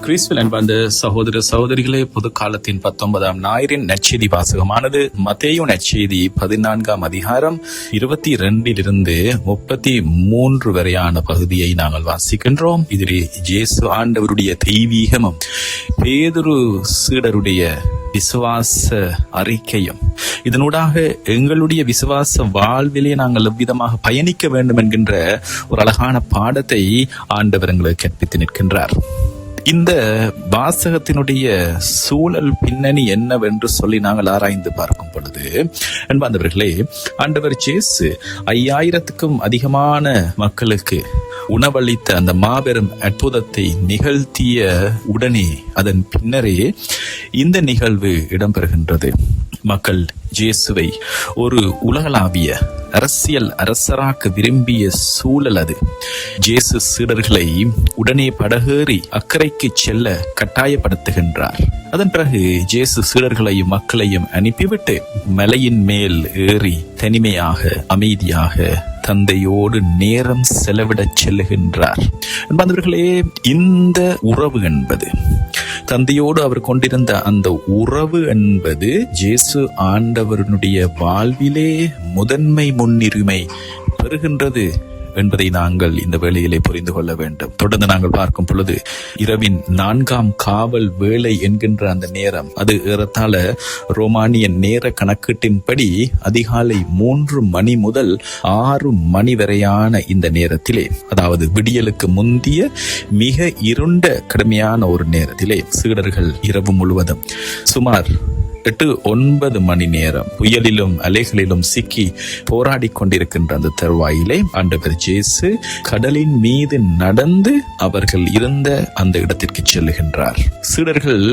கிறிஸ்துவில் அன்பார்ந்த சகோதர சகோதரிகளே, பொது காலத்தின் 19ஆம் ஞாயிறின் நற்செய்தி வாசகமானது மத்தேயு நற்செய்தி 14ஆம் அதிகாரம் 22 33 வரையான பகுதியை நாங்கள் வாசிக்கின்றோம். இதில் இயேசு ஆண்டவருடைய தெய்வீகமும் பேதுரு சீடருடைய விசுவாச அறிக்கையும், இதனூடாக எங்களுடைய விசுவாச வாழ்விலே நாங்கள் எவ்விதமாக பயணிக்க வேண்டும் என்கின்ற ஒரு அழகான பாடத்தை ஆண்டவர் எங்களுக்கு கற்பித்து நிற்கின்றார். இந்த வாசகத்தினுடைய சூழல் பின்னணி என்னவென்று சொல்லி நாங்கள் ஆராய்ந்து பார்க்கும் பொழுது, அன்பார்ந்தவர்களே, ஆண்டவர் இயேசு 5000க்கும் அதிகமான மக்களுக்கு உணவளித்த அந்த மாபெரும் அற்புதத்தை நிகழ்த்திய உடனே அதன் பின்னரே இந்த நிகழ்வு இடம்பெறுகின்றது. மக்கள் இயேசுவை ஒரு உலகளாவிய அரசியல் அரசராக்க விரும்பிய சூழல் அது. இயேசு சீடர்களை உடனே படகேறி அக்கறைக்கு செல்ல கட்டாயப்படுத்துகின்றார். அதன் பிறகு இயேசு சீடர்களையும் மக்களையும் அனுப்பிவிட்டு மலையின் மேல் ஏறி தனிமையாக அமைதியாக தந்தையோடு நேரம் செலவிடச் செல்லுகின்றார். அன்பார்ந்தவர்களே, இந்த உறவு என்பது, தந்தையோடு அவர் கொண்டிருந்த அந்த உறவு என்பது இயேசு ஆண்டவருடைய வாழ்விலே முதன்மை முன்னுரிமை பெறுகின்றது என்பதை நாங்கள் இந்த வேளையிலே புரிந்து கொள்ள வேண்டும். தொடர்ந்து நாங்கள் பார்க்கும் பொழுது, இரவின் 4ஆம் காவல் வேளை என்கின்ற அந்த நேரம், அது ஏறத்தாழ ரோமானிய நேர கணக்கீட்டின்படி அதிகாலை 3 மணி முதல் 6 மணி வரையான இந்த நேரத்திலே, அதாவது விடியலுக்கு முந்திய மிக இருண்ட கடுமையான ஒரு நேரத்திலே சீடர்கள் இரவு முழுவதும் சுமார் 8-9 மணி நேரம் புயலிலும் அலைகளிலும் சிக்கி போராடி கொண்டிருக்கின்ற அந்த தருவாயிலே ஆண்டவர் இயேசு கடலின் மீது நடந்து அவர்கள் இருந்த அந்த இடத்திற்கு செல்லுகின்றார். சீடர்கள்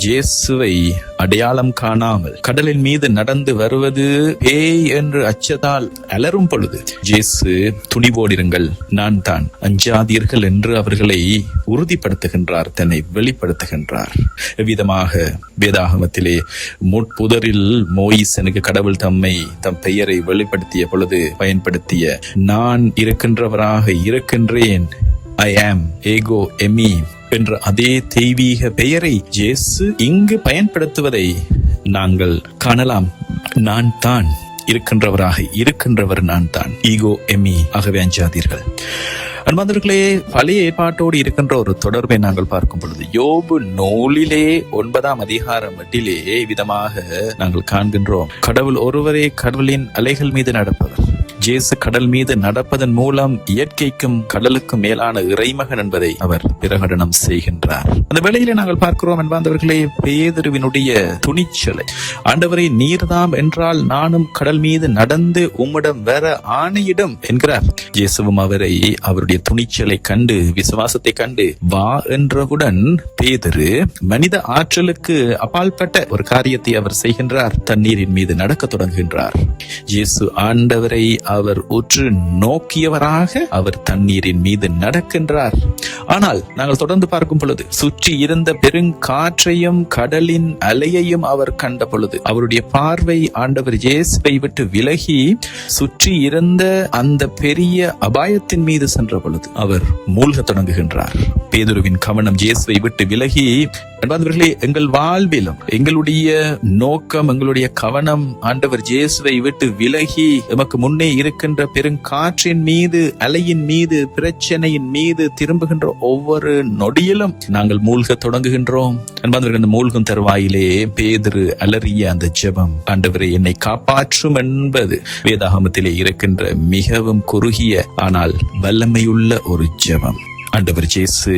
இயேசுவை அடையாளம் காணாமல் கடலின் மீது நடந்து வருவது பேய் என்று அச்சத்தால் அலரும் பொழுது, இயேசு துணிவோடிருங்கள், நான் தான், அஞ்சாதீர்கள் என்று அவர்களை உறுதிப்படுத்துகின்றார், தன்னை வெளிப்படுத்துகின்றார். எவ்விதமாக வேதாகமத்திலே முட்புதரில் மோயிசனுக்கு கடவுள் தம் பெயரை வெளிப்படுத்திய பொழுது பயன்படுத்திய நான் இருக்கின்றவராக இருக்கின்றேன், ஐ ஆம் ஏகோ எமி என்ற அதே தெய்வீக பெயரை இயேசு இங்கு பயன்படுத்துவதை நாங்கள் காணலாம். நான் தான், இருக்கின்றவராக இருக்கின்றவர் நான் தான், ஈகோ எமி, ஆகவே அஞ்சாதீர்கள். அன்பார்ந்தவர்களே, பழைய ஏற்பாட்டோடு இருக்கின்ற ஒரு தொடர்பை நாங்கள் பார்க்கும் பொழுது, யோபு நூலிலே 9ஆம் அதிகாரம் மட்டிலே விதமாக நாங்கள் காண்கின்றோம். கடவுள் ஒருவரே கடவுளின் அலைகள் மீது நடப்பவர். இயேசு கடல் மீது நடப்பதன் மூலம் இயற்கைக்கும் கடலுக்கும் மேலான இறைமகன் என்பதை அவர் பிரகடனம் செய்கின்றார். அந்த வேளையிலே நாங்கள் பார்க்கிறோம், அன்பார்ந்தவர்களே, பேதுருவினுடைய துணிச்சலை, ஆண்டவரை நீர்தாம் என்றால் நானும் கடல் மீது நடந்து உம்மிடம் வர ஆணையிடும் என்கிறார். இயேசுவும் அவரை அவருடைய துணிச்சலை கண்டு, விசுவாசத்தை கண்டு வா என்றவுடன் பேதுரு மனித ஆற்றலுக்கு அப்பால்பட்ட ஒரு காரியத்தை அவர் செய்கின்றார். தண்ணீரின் மீது நடக்க தொடங்குகின்றார். இயேசு ஆண்டவரை அவர் உற்று நோக்கியவராக அவர் தண்ணீரின் மீது நடக்கின்றார். ஆனால் நாங்கள் தொடர்ந்து பார்க்கும் பொழுது, சுற்றி இருந்த பெருங்காற்றையும் கடலின் அலையையும் அவர் கண்ட பொழுது அவருடைய பார்வை ஆண்டவர் இயேசுவை விட்டு விலகி சுற்றி இருந்த அந்த பெரிய அபாயத்தின் மீது சென்ற பொழுது அவர் மூழ்க தொடங்குகின்றார். பேதுருவின் கவனம் இயேசுவை விட்டு விலகி, அன்பார்ந்தவர்களே, எங்கள் வாழ்விலும் எங்களுடைய நோக்கம், எங்களுடைய கவனம் ஆண்டவர் இயேசுவை விட்டு விலகி எமக்கு முன்னே இருக்கின்ற பெருங்காற்றின் மீது, அலையின் மீது, பிரச்சனையின் மீது திரும்புகின்ற ஒவ்வொரு நொடியிலும் நாங்கள் மூழ்க தொடங்குகின்றோம். அன்பார்ந்தவர்கள், அந்த மூழ்கும் தருவாயிலே பேதுரு அலறிய அந்த ஜெபம், ஆண்டவரை என்னை காப்பாற்றும் என்பது வேதாகமத்திலே இருக்கின்ற மிகவும் குறுகிய ஆனால் வல்லமையுள்ள ஒரு ஜெபம். ஆண்டவர் இயேசு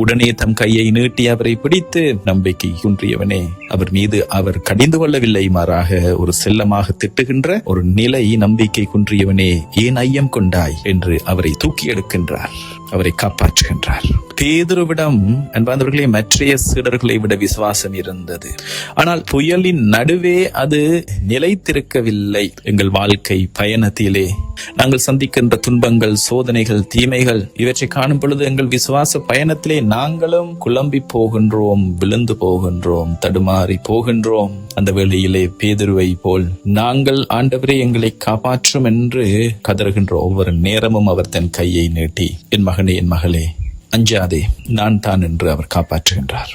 உடனே தம் கையை நீட்டி அவரை பிடித்து, நம்பிக்கை குன்றியவனே, அவர் மீது அவர் கடிந்து கொள்ளவில்லை, மாறாக ஒரு செல்லமாக திட்டுகின்ற ஒரு நிலை, நம்பிக்கை குன்றியவனே ஏன் ஐயம் கொண்டாய் என்று அவரை தூக்கி எடுக்கின்றார், அவரை காப்பாற்றுகின்றார். பேதுருவிடம், அன்பார்ந்தவர்களே, மற்றைய சீடர்களை விட விசுவாசம் இருந்தது. ஆனால் புயலின் நடுவே அது நிலைத்திருக்கவில்லை. எங்கள் வாழ்க்கை பயணத்திலே நாங்கள் சந்திக்கின்ற துன்பங்கள், சோதனைகள், தீமைகள், இவற்றை காணும் பொழுது எங்கள் விசுவாச பயணத்திலே நாங்களும் குழம்பி போகின்றோம், விழுந்து போகின்றோம், தடுமாறி போகின்றோம். அந்த வேளையிலே பேதுருவை போல் நாங்கள் ஆண்டவரே எங்களை காப்பாற்றும் என்று கதறுகின்ற ஒவ்வொரு நேரமும் அவர் தன் கையை நீட்டி, என் மகனே, என் மகளே, அஞ்சாதே, நான் தான் என்று அவர் காப்பாற்றுகின்றார்.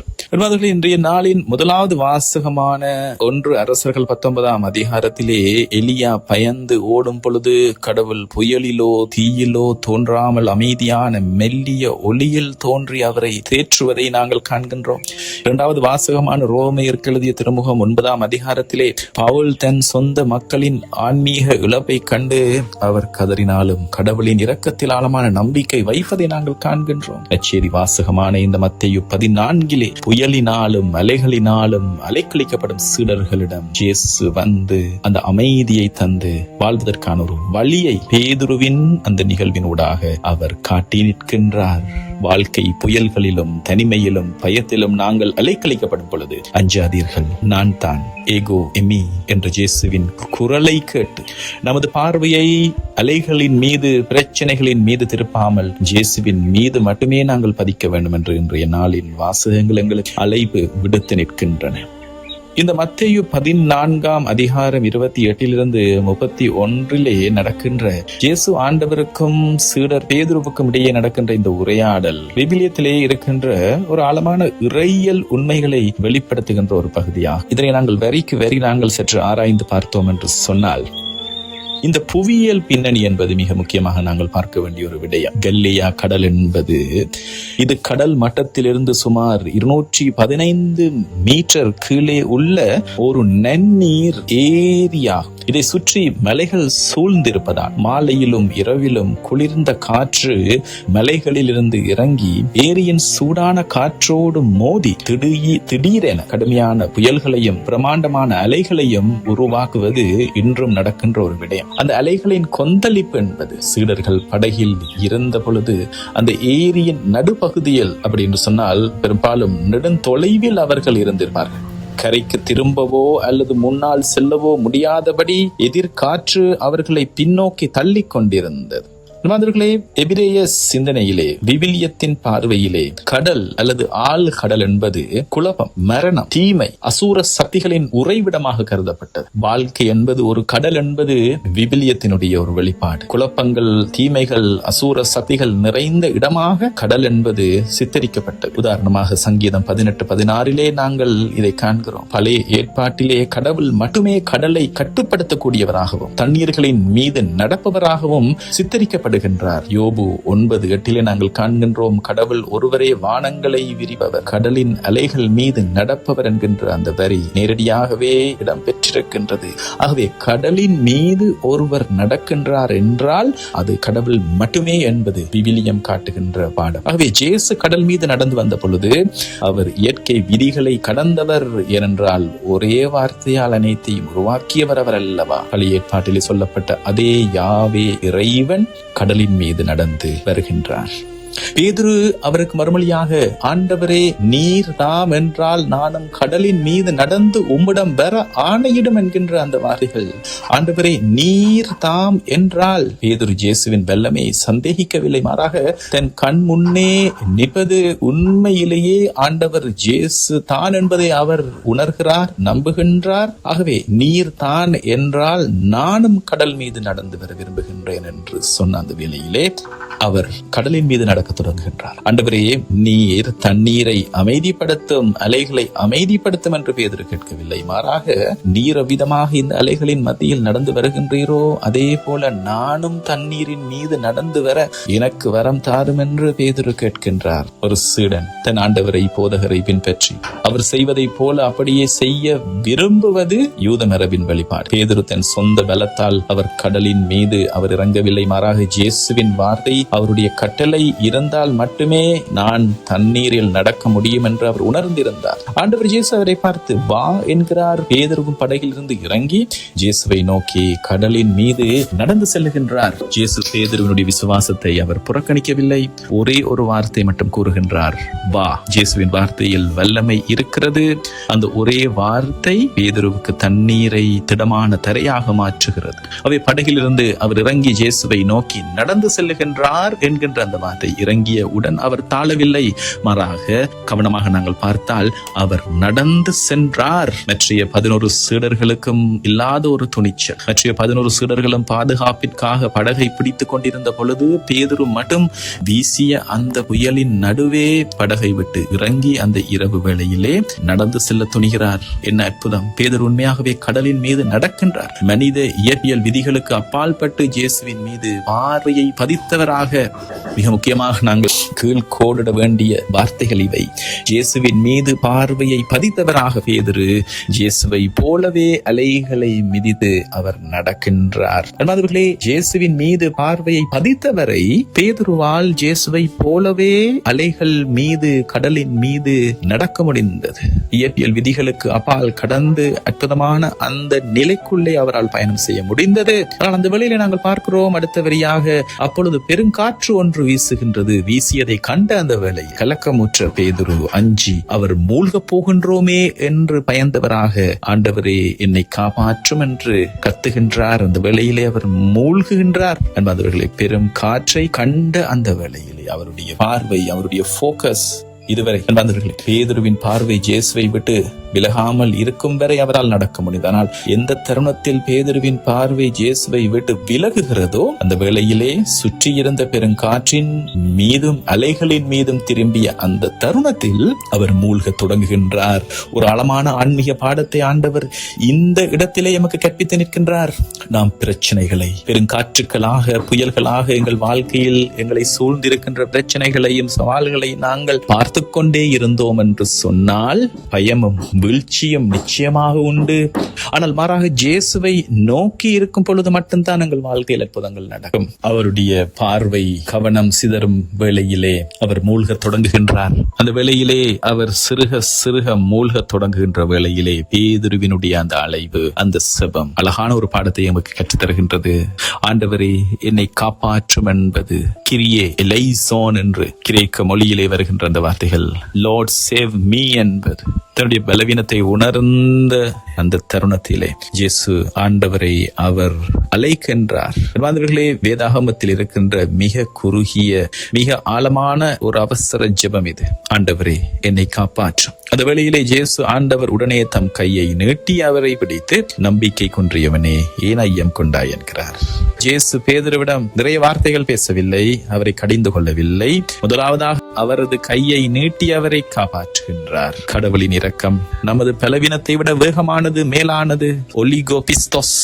இன்றைய நாளின் முதலாவது வாசகமான 1 அரசர்கள் 19ஆம் அதிகாரத்திலே எலியா பயந்து ஓடும் பொழுது கடவுள் புயலிலோ தீயிலோ தோன்றாமல் அமைதியான மெல்லிய ஒளியில் தோன்றி அவரை தேற்றுவதை நாங்கள் காண்கின்றோம். 2வது வாசகமான ரோமையருக்கு எழுதிய திருமுகம் 9ஆம் அதிகாரத்திலே பவுல் தன் சொந்த மக்களின் ஆன்மீக இழப்பை கண்டு அவர் கதறினாலும் கடவுளின் இரக்கத்தில் ஆழமான நம்பிக்கை வைப்பதை நாங்கள் காண்கின்றோம். நற்செய்தி வாசகமான இந்த மத்தேயு 14 புயலினாலும் அலைகளினாலும் அலைக்கழிக்கப்படும் சீடர்களிடம் இயேசு வந்து அந்த அமைதியை தந்து வாழ்வதற்கான ஒரு வழியை பேதுருவின் அந்த நிகழ்வினூடாக அவர் காட்டி நிற்கின்றார். வாழ்க்கை புயல்களிலும் தனிமையிலும் பயத்திலும் நாங்கள் அலைக்கழிக்கப்படும் பொழுது அஞ்சாதீர்கள், நான் தான், ஏகோ எமி என்ற இயேசுவின் குரலை கேட்டு நமது பார்வையை அலைகளின் மீது பிரச்சனைகளின் மீது திருப்பாமல் இயேசுவின் மீது மட்டுமே நாங்கள் பதிக்க வேண்டும் என்று இன்றைய நாளின் வாசகங்கள் எங்களுக்கு அழைப்பு விடுத்து நிற்கின்றன. இந்த மத்தேயு 14ஆம் அதிகாரம் 28 31 நடக்கின்ற இயேசு ஆண்டவருக்கும் சீடர் பேதுருவுக்கும் இடையே நடக்கின்ற இந்த உரையாடல் விவிலியத்திலே இருக்கின்ற ஒரு ஆழமான இறையியல் உண்மைகளை வெளிப்படுத்துகின்ற ஒரு பகுதியாகும். இதனை நாங்கள் வரிக்கு வரி நாங்கள் சற்று ஆராய்ந்து பார்த்தோம் என்று சொன்னால், இந்த புவியியல் பின்னணி என்பது மிக முக்கியமாக நாங்கள் பார்க்க வேண்டிய ஒரு விடயம். கல்லியா கடல் என்பது இது கடல் மட்டத்திலிருந்து சுமார் 215 மீட்டர் கீழே உள்ள ஒரு நன்னீர் ஏரியா. இதை சுற்றி மலைகள் சூழ்ந்திருப்பதால் மாலையிலும் இரவிலும் குளிர்ந்த காற்று மலைகளில் இருந்து இறங்கி ஏரியின் சூடான காற்றோடு மோதி திடீரென கடுமையான புயல்களையும் பிரமாண்டமான அலைகளையும் உருவாக்குவது இன்றும் நடக்கின்ற ஒரு விடயம். அந்த அலைகளின் கொந்தளிப்பு என்பது சீடர்கள் படகில் இருந்த பொழுது அந்த ஏரியின் நடுப்பகுதியில் அப்படின்னு சொன்னால் பெரும்பாலும் நெடுந்தொலைவில் அவர்கள் இருந்திருப்பார்கள். கரைக்கு திரும்பவோ அல்லது முன்னால் செல்லவோ முடியாதபடி எதிர்காற்று அவர்களை பின்னோக்கி தள்ளி கொண்டிருந்தது. எபிரேய சிந்தனையிலே விவிலியத்தின் பார்வையிலே கடல் அல்லது ஆழ் கடல் என்பது குழப்பம், மரணம், தீமை, அசூர சக்திகளின் உறைவிடமாக கருதப்பட்டது. வாழ்க்கை என்பது ஒரு கடல் என்பது விவிலியத்தினுடைய ஒரு வெளிப்பாடு. குழப்பங்கள், தீமைகள், அசூர சக்திகள் நிறைந்த இடமாக கடல் என்பது சித்தரிக்கப்பட்டது. உதாரணமாக சங்கீதம் 18:16 நாங்கள் இதை காண்கிறோம். பழைய ஏற்பாட்டிலே கடவுள் மட்டுமே கடலை கட்டுப்படுத்தக்கூடியவராகவும் தண்ணீர்களின் மீது நடப்பவராகவும் சித்தரிக்கப்பட்ட யோபு 9:8 நாங்கள் காண்கின்றோம், கடவுள் ஒருவரே வானங்களை விரிப்பவர், கடலின் அலைகள் மீது நடப்பவர் என்கின்ற அந்த வரி நேரடியாகவே இடம் பெற்றிருக்கின்றது. ஆகவே கடலின் மீது ஒருவர் நடக்கின்றார் என்றால் அது கடவுள் மட்டுமே என்பது விவிலியம் காட்டுகின்ற பாடம். ஆகவே இயேசு கடல் மீது நடந்து வந்த பொழுது அவர் இயற்கை விதிகளை கடந்தவர். ஏனென்றால் ஒரே வார்த்தையால் அனைத்தையும் உருவாக்கியவர் அவர் அல்லவா. பழைய ஏற்பாட்டிலே சொல்லப்பட்ட அதே யாவே இறைவன் கடலின் மீது நடந்து வருகின்றார். பேதுரு அவருக்கு மறுமொழியாக, ஆண்டவரே, நீர் தாம் என்றால் நானும் கடலின் மீது நடந்து உம்மிடம் வர ஆணையிடும் என்கின்ற அந்த வார்த்தைகள். ஆண்டவரே, நீர் தாம் என்றால் பேதுரு இயேசுவின் வல்லமை சந்தேகிக்கவில்லை. மாறாக தன் கண் முன்னே நிற்பது உண்மையிலேயே ஆண்டவர் இயேசு தான் என்பதை அவர் உணர்கிறார், நம்புகின்றார். ஆகவே நீர் தான் என்றால் நானும் கடல் மீது நடந்து வர விரும்புகின்றேன் என்று சொன்ன அந்த வேளையிலே அவர் கடலின் மீது நடக்க தொடங்குகின்றார். ஆண்டவரே, நீர் தண்ணீரை அமைதிப்படுத்தும், அலைகளை அமைதிப்படுத்தும் என்று பேதுரு கேட்கவில்லை. மாறாக நீர் அவ்விதமாக இந்த அலைகளின் மத்தியில் நடந்து வருகின்றீரோ அதே போல நானும் தண்ணீரின் மீது நடந்து வர எனக்கு வரம் தாரும் என்று பேதுரு கேட்கின்றார். ஒரு சீடன் தன் ஆண்டவரை, போதகரை பின்பற்றி அவர் செய்வதை போல அப்படியே செய்ய விரும்புவது யூத மரபின் வெளிப்பாடு. பேதுரு தன் சொந்த பலத்தால் அவர் கடலின் மீது அவர் இறங்கவில்லை. மாறாக இயேசுவின் வார்த்தை, அவருடைய கட்டளை இருந்தால் மட்டுமே நான் தண்ணீரில் நடக்க முடியும் என்று அவர் உணர்ந்திருந்தார். ஆண்டவர் இயேசு அவரை பார்த்து வா என்கிறார். பேதுருவும் படகில் இருந்து இறங்கி இயேசுவை நோக்கி கடலின் மீது நடந்து செல்லுகின்றார். இயேசு பேதுருவினுடைய விசுவாசத்தை அவர் புறக்கணிக்கவில்லை. ஒரே ஒரு வார்த்தை மட்டும் கூறுகின்றார், வா. இயேசுவின் வார்த்தையில் வல்லமை இருக்கிறது. அந்த ஒரே வார்த்தை பேதுருவுக்கு தண்ணீரை திடமான தரையாக மாற்றுகிறது. அவை படகிலிருந்து அவர் இறங்கி இயேசுவை நோக்கி நடந்து செல்லுகின்றார் என்கின்ற அந்த வார்த்தை இறங்கிய உடன் அவர் தாழவில்லை, மாறாக கவனமாக நாங்கள் பார்த்தால் அவர் நடந்து சென்றார். மற்றைய 11 சீடர்களுக்கும் இல்லாத ஒரு துணிச்சல். மற்றைய 11 சீடர்களும் பாதுகாப்பிற்காக படகை பிடித்துக் கொண்டிருந்த பொழுது பேதுரு மட்டும் வீசிய அந்த புயலின் நடுவே படகை விட்டு இறங்கி அந்த இரவு வேளையிலே நடந்து செல்ல துணிகிறார். என்ன அற்புதம்! பேதுரு உண்மையாகவே கடலின் மீது நடக்கின்றார். மனித இயற்பியல் விதிகளுக்கு அப்பால் பட்டு இயேசுவின் மீது பார்வையை பதித்தவராக, மிக முக்கியமாக நாங்கள் கீழ்கோடிட வேண்டிய வார்த்தைகள் இவை. இயேசுவின் மீது பார்வையை பதித்தவராக பேதுரு இயேசுவை போலவே அலைகளை மிதித்து அவர் நடக்கின்றார். அன்பானவர்களே, இயேசுவின் மீது பார்வையை பதித்தவரை பேதுருவால் இயேசுவை போலவே அலைகள் மீது, கடலின் மீது நடக்க முடிந்தது. இயற்பியல் விதிகளுக்கு அப்பால் கடந்து அற்புதமான அந்த நிலைக்குள்ளே அவரால் பயணம் செய்ய முடிந்தது. ஆனால் அந்த வேளையிலே நாங்கள் பார்க்கிறோம், அடுத்த வரியாக அப்பொழுது பெருங்காற்று ஒன்று வீசுகின்றது. வீசியதை கண்ட அந்த வேளை கலக்கமுற்ற பேதுரு அஞ்சி அவர் மூழ்க போகின்றோமே என்று பயந்தவராக, ஆண்டவரே என்னை காப்பாற்றும் என்று கத்துகின்றார். அந்த வேளையிலே அவர் மூழ்குகின்றார். அன்பர்களே, பெரும் காற்றை கண்ட அந்த வேளையிலே அவருடைய பார்வை, அவருடைய போக்கஸ் இதுவரை அன்பர்களே, பேதுருவின் பார்வை இயேசுவை விட்டு விலகாமல் இருக்கும் வரை அவரால் நடக்க முடிந்தது. ஆனால் எந்த தருணத்தில் பேதுருவின் பார்வை இயேசுவை விட்டு விலகுகிறதோ அந்த வேளையிலே சுற்றி இருந்த பெருங்காற்றின் மீதும் அலைகளின் மீதும் திரும்பிய அந்த தருணத்தில் அவர் மூழ்க தொடங்குகின்றார். ஒரு ஆழமான ஆன்மீக பாடத்தை ஆண்டவர் இந்த இடத்திலே எமக்கு கற்பித்து நிற்கின்றார். நாம் பிரச்சனைகளை, பெருங்காற்றுகளாக, புயல்களாக எங்கள் வாழ்க்கையில் எங்களை சூழ்ந்திருக்கின்ற பிரச்சனைகளையும் சவால்களையும் நாங்கள் பார்த்து கொண்டே இருந்தோம் என்று சொன்னால் பயமும் வீழ்ச்சியும் நிச்சயமாக உண்டு. ஆனால் மாறாக இயேசுவை நோக்கி இருக்கும் பொழுது மட்டும்தான் எங்கள் வாழ்க்கையில் அற்புதங்கள் நடக்கும். அவருடைய பார்வை கவனம் சிதறும் வேளையிலே அவர் மூழ்க தொடங்குகின்றார். அந்த வேளையிலே அவர் சிறுக சிறுக மூழ்க தொடங்குகின்ற வேளையிலே பேதுருவினுடைய அந்த அழைவு, அந்த செபம் அழகான ஒரு பாடத்தை நமக்கு கற்றுத்தருகின்றது. ஆண்டவரே என்னை காப்பாற்றும் என்பது கிரியே எலைசோன் என்று கிரேக்க மொழியிலே வருகின்ற அந்த வார்த்தைகள், லார்ட் சேவ் மீ என்பது தன்னுடைய பலவீனத்தை உணர்ந்த அந்த தருணத்திலே இயேசு ஆண்டவரை அவர் அழைக்கின்றார். வேதாகமத்தில் இருக்கின்ற மிக குறுகிய, மிக ஆழமான ஒரு அவசர ஜெபம் இது. ஆண்டவரே என்னை காப்பாற்றும். அந்த வேளையிலே இயேசு ஆண்டவர் உடனே தம் கையை நீட்டி அவரை பிடித்து, நம்பிக்கை குன்றியவனே ஏன் ஐயம் கொண்டாய் என்கிறார். இயேசு பேதுருவிடம் நிறைய வார்த்தைகள் பேசவில்லை, அவரை கடிந்து கொள்ளவில்லை. முதலாவதாக அவரது கையை நீட்டி அவரை காப்பாற்றுகின்றார். கடவுளின் இரக்கம் நமது பலவீனத்தை விட வேகமானது, மேலானது. ஒலிகோ பிஸ்தோஸ்,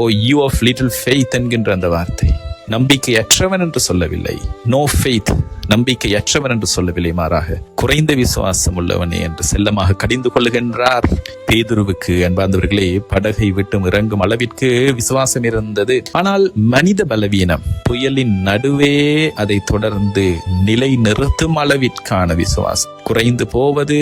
O you of little faith என்கின்ற அந்த வார்த்தை நம்பிக்கையற்றவன் என்று சொல்லவில்லை. நோ ஃபெய்த், நம்பிக்கையற்றவன் என்று சொல்லவில்லை, மாறாக குறைந்த விசுவாசம் உள்ளவனே என்று செல்லமாக கடிந்து கொள்ளுகின்றார். பேதுருவுக்கு அன்பார்ந்தவர்களே, படகை விட்டு இறங்கும் அளவிற்கு விசுவாசம் இருந்தது. ஆனால் மனித பலவீனம் புயலின் நடுவே அதை தொடர்ந்து நிலை நிறுத்தும் அளவிற்கான விசுவாசம் குறைந்து போவது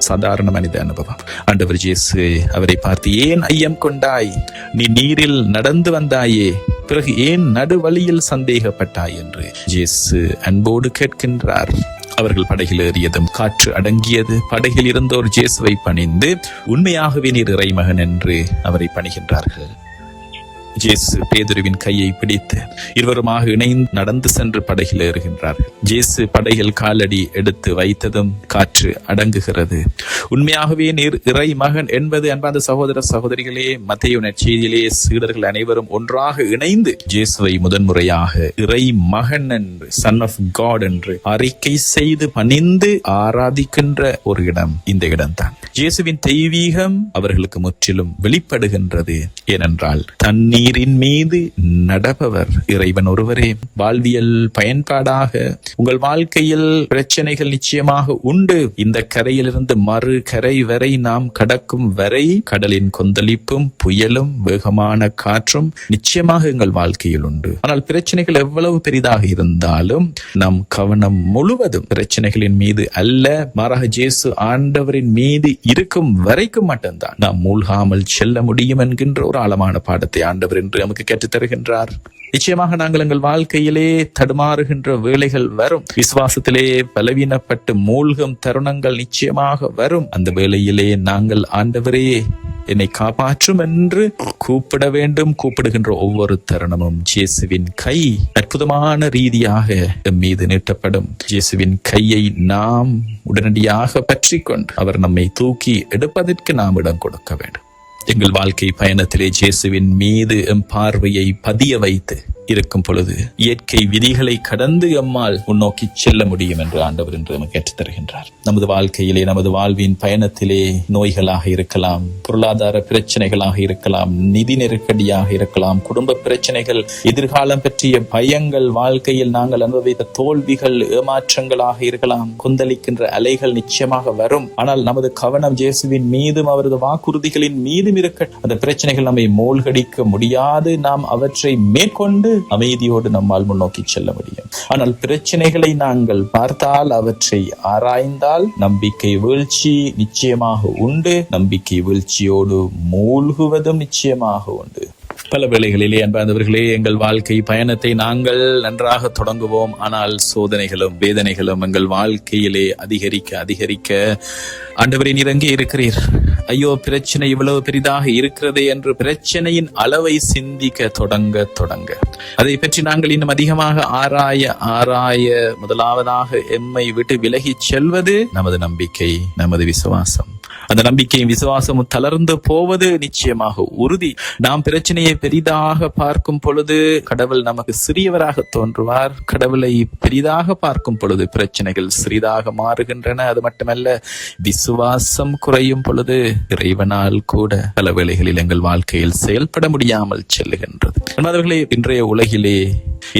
சாதாரண மனித அனுபவம். ஆண்டவர் இயேசு அவரை பார்த்து, ஏன் ஐயம் கொண்டாய்? நீ நீரில் நடந்து வந்தாயே, பிறகு ஏன் நடுவழியில் சந்தேகப்பட்டாய் என்று இயேசு அன்போடு கேட்கின்றார். அவர்கள் படகில் ஏறியதும் காற்று அடங்கியது. படகில் இருந்தோர் இயேசுவை பணிந்து, உண்மையாகவே நீர் இறைமகன் என்று அவரை பணிகின்றார்கள். இயேசு பேதுருவின் கையை பிடித்து இருவருமாக இணைந்து நடந்து சென்று படகில் ஏறுகின்றார்கள். இயேசு படகில் காலடி எடுத்து வைத்ததும் காற்று அடங்குகிறது. உண்மையாகவே நீர் இறை மகன் என்பது அன்பார்ந்த சகோதர சகோதரிகளே, மத்தேயு நற்செய்தியிலே சீடர்கள் அனைவரும் ஒன்றாக இணைந்து இயேசுவை முதன்முறையாக இறை மகன் என்று, சன் ஆஃப் காட் என்று அறிக்கை செய்து பணிந்து ஆராதிக்கின்ற ஒரு இடம் இந்த இடம்தான். இயேசுவின் தெய்வீகம் அவர்களுக்கு முற்றிலும் வெளிப்படுகின்றது. ஏனென்றால் தண்ணீரின் மீது நடப்பவர் இறைவன் ஒருவரே. வாழ்வியல் பயன்பாடாக உங்கள் வாழ்க்கையில் பிரச்சனைகள் நிச்சயமாக உண்டு. இந்த கரையிலிருந்து மறு கரை வரை நாம் கடக்கும் வரை கடலின் கொந்தளிப்பும் புயலும் வேகமான காற்றும் நிச்சயமாக எங்கள் வாழ்க்கையில் உண்டு. ஆனால் பிரச்சனைகள் எவ்வளவு பெரிதாக இருந்தாலும் நம் கவனம் முழுவதும் பிரச்சனைகளின் மீது அல்ல, மாறாக இயேசு ஆண்டவரின் மீது இருக்கும் வரைக்கும் மட்டும்தான் நாம் மூழ்காமல் செல்ல முடியும் என்கின்ற ஒரு ஆழமான பாடத்தை ஆண்டவர் என்று நமக்கு கற்றுத் தருகின்றார். நிச்சயமாக நாங்கள் எங்கள் வாழ்க்கையிலே தடுமாறுகின்ற வேளைகள் வரும். விசுவாசத்திலே பலவீனப்பட்டு மூழ்கும் தருணங்கள் நிச்சயமாக வரும். அந்த வேளையிலே நாங்கள் ஆண்டவரே என்னை காப்பாற்றும் என்று கூப்பிட வேண்டும். கூப்பிடுகின்ற ஒவ்வொரு தருணமும் இயேசுவின் கை அற்புதமான ரீதியாக எம் மீது நீட்டப்படும். இயேசுவின் கையை நாம் உடனடியாக பற்றி கொண்டு அவர் நம்மை தூக்கி எடுப்பதற்கு நாம் இடம் கொடுக்க வேண்டும். எங்கள் வாழ்க்கை பயணத்திலே இயேசுவின் மீது எம் பார்வையை பதிய வைத்து இருக்கும் பொழுது இயற்கை விதிகளை கடந்து எம்மால் முன்னோக்கி செல்ல முடியும் என்று ஆண்டவர் என்று நமக்கு கற்றுத் தருகின்றார். நமது வாழ்க்கையிலே, நமது வாழ்வின் பயணத்திலே நோய்களாக இருக்கலாம், பொருளாதார பிரச்சனைகளாக இருக்கலாம், நிதி நெருக்கடியாக இருக்கலாம், குடும்ப பிரச்சனைகள், எதிர்காலம் பற்றிய பயங்கள், வாழ்க்கையில் நாங்கள் அனுபவித்த தோல்விகள், ஏமாற்றங்களாக இருக்கலாம். கொந்தளிக்கின்ற அலைகள் நிச்சயமாக வரும். ஆனால் நமது கவனம் இயேசுவின் மீதும் அவரது வாக்குறுதிகளின் மீதும் இருக்க அந்த பிரச்சனைகள் நம்மை மூழ்கடிக்க முடியாது. நாம் அவற்றை மேற்கொண்டு அமைதியோடு நம்மால் முன்னோக்கி செல்ல முடியும். ஆனால் பிரச்சனைகளை நாங்கள் பார்த்தால், அவற்றை ஆராய்ந்தால் நம்பிக்கை வீழ்ச்சி நிச்சயமாக உண்டு. நம்பிக்கை வீழ்ச்சியோடு மூழ்குவதும் நிச்சயமாக உண்டு. பல வேளைகளிலே அன்பார்ந்தவர்களே, எங்கள் வாழ்க்கை பயணத்தை நாங்கள் நன்றாக தொடங்குவோம். ஆனால் சோதனைகளும் வேதனைகளும் எங்கள் வாழ்க்கையிலே அதிகரிக்க ஆண்டவரே நீர் எங்கே இருக்கிறீர்? ஐயோ, பிரச்சனை இவ்வளவு பெரிதாக இருக்கிறதே என்று பிரச்சனையின் அளவை சிந்திக்க தொடங்க அதை பற்றி நாங்கள் இன்னும் அதிகமாக ஆராய முதலாவதாக எம்மை விட்டு விலகி செல்வது நமது நம்பிக்கை, நமது விசுவாசம். அந்த நம்பிக்கையும் விசுவாசமும் தளர்ந்து போவது நிச்சயமாக உறுதி. நாம் பிரச்சனையை பெரிதாக பார்க்கும் பொழுது கடவுள் நமக்கு சிறியவராக தோன்றுவார். கடவுளை பெரிதாக பார்க்கும் பொழுது பிரச்சனைகள் சிறிதாக மாறுகின்றன. அது மட்டுமல்ல, விசுவாசம் குறையும் பொழுது இறைவனால் கூட பல வேளைகளில் எங்கள் வாழ்க்கையில் செயல்பட முடியாமல் செல்லுகின்றது. என்பவர்களே, இன்றைய உலகிலே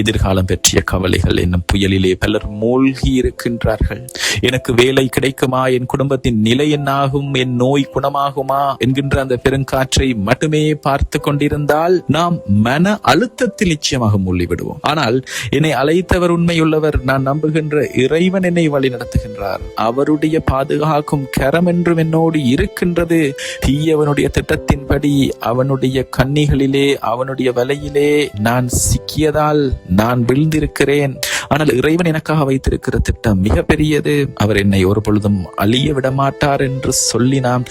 எதிர்காலம் பற்றிய கவலைகள் என்னும் புயலிலே பலர் மூழ்கி இருக்கின்றார்கள். எனக்கு வேலை கிடைக்குமா, என் குடும்பத்தின் நிலை என்னாகும், என் நோய் குணமாகுமா என்கின்ற அந்த பெருங்காற்றை மட்டுமே பார்த்து கொண்டிருந்தால் நாம் மன அழுத்தத்தில் நிச்சயமாக மூழ்கிவிடுவோம். ஆனால் என்னை அழைத்தவர் உண்மையுள்ளவர். நான் நம்புகின்ற இறைவன் என்னை வழி நடத்துகின்றார். அவருடைய பாதுகாக்கும் கரம் என்றும் என்னோடு இருக்கின்றது. தீயவனுடைய திட்டத்தின்படி அவனுடைய கண்ணிகளிலே, அவனுடைய வலையிலே நான் சிக்கியதால் நான் விழுந்திருக்கிறேன். ஆனால் இறைவன் எனக்காக வைத்திருக்கிற திட்டம் மிக பெரியது. அவர் என்னை ஒரு பொழுதும் அழிய விட மாட்டார் என்று சொல்லி நாம்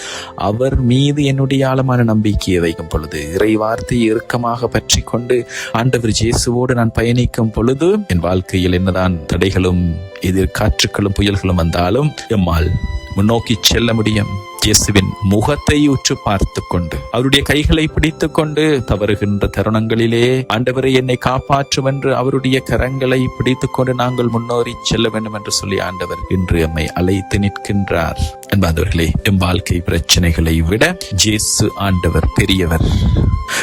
அவர் மீது என்னுடைய ஆழமான நம்பிக்கையை வைக்கும் பொழுது, இறை வார்த்தையை இறுக்கமாக பற்றி கொண்டு ஆண்டவர் இயேசுவோடு நான் பயணிக்கும் பொழுது, என் வாழ்க்கையில் என்னதான் தடைகளும் எதிர்காற்றுகளும் புயல்களும் வந்தாலும் எம்மால் முன்னோக்கி செல்ல முடியும். இயேசுவின் முகத்தை உற்று பார்த்து கொண்டு, அவருடைய கைகளை பிடித்துக் கொண்டு, தவறுகின்ற தருணங்களிலே ஆண்டவரை என்னை காப்பாற்றும் என்று அவருடைய கரங்களை பிடித்துக் கொண்டு நாங்கள் முன்னோறி செல்ல வேண்டும் என்று சொல்லி ஆண்டவர் இன்று எம்மை அழைத்து நிற்கின்றார். என்பாந்தவர்களே, எம் வாழ்க்கை பிரச்சனைகளை விட இயேசு ஆண்டவர் பெரியவர்.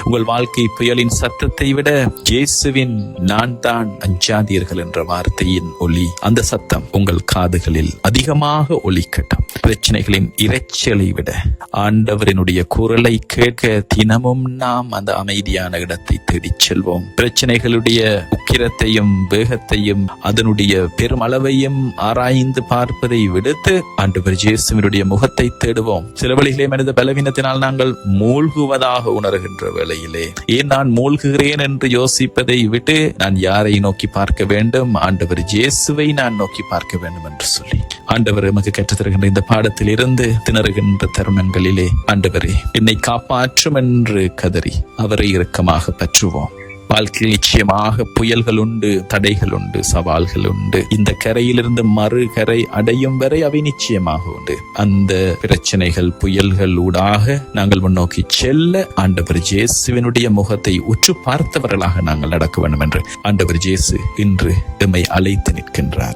உங்கள் வாழ்க்கை புயலின் சத்தத்தை விட இயேசுவின் நான் தான் அஞ்சாதீர்கள் என்ற வார்த்தையின் ஒலி, அந்த சத்தம் உங்கள் காதுகளில் அதிகமாக ஒலிக்கட்டும். பிரச்சனைகளின் இரைச்சலை விட ஆண்டவரினுடைய குரலை கேட்க தினமும் நாம் அந்த அமைதியான இடத்தை தேடிச் செல்வோம். பிரச்சனைகளுடைய உக்கிரத்தையும் வேகத்தையும் அதனுடைய பெருமளவையும் ஆராய்ந்து பார்ப்பதை விடுத்து ஆண்டவர் இயேசுவினுடைய முகத்தை தேடுவோம். சில வேளையிலே மனித பலவீனத்தினால் நாங்கள் மூழ்குவதாக உணர்கின்ற வேளையிலே, ஏன் நான் மூழ்குகிறேன் என்று யோசிப்பதை விட்டு நான் யாரை நோக்கி பார்க்க வேண்டும்? ஆண்டவர் இயேசுவை நான் நோக்கி பார்க்க வேண்டும் என்று சொல்லி ஆண்டவர் நமக்கு கற்றுத் தருகின்ற இந்த பாடத்தில் இருந்து திணறுகின்ற தருணங்களிலே, ஆண்டவரே என்னை காப்பாற்றும் என்று கதறி அவரை இறுக்கமாக பற்றுவோம். வாழ்க்கையில் நிச்சயமாக புயல்கள் உண்டு, தடைகள் உண்டு, சவால்கள் உண்டு. இந்த கரையிலிருந்து மறு கரை அடையும் வரை அவை நிச்சயமாக உண்டு. அந்த பிரச்சனைகள் புயல்கள் ஊடாக நாங்கள் முன்னோக்கி செல்ல ஆண்டவர் இயேசுவினுடைய முகத்தை உற்று பார்த்தவர்களாக நாங்கள் நடக்க வேண்டும் என்று ஆண்டவர் இயேசு இன்று எம்மை அழைத்து நிற்கின்றார்.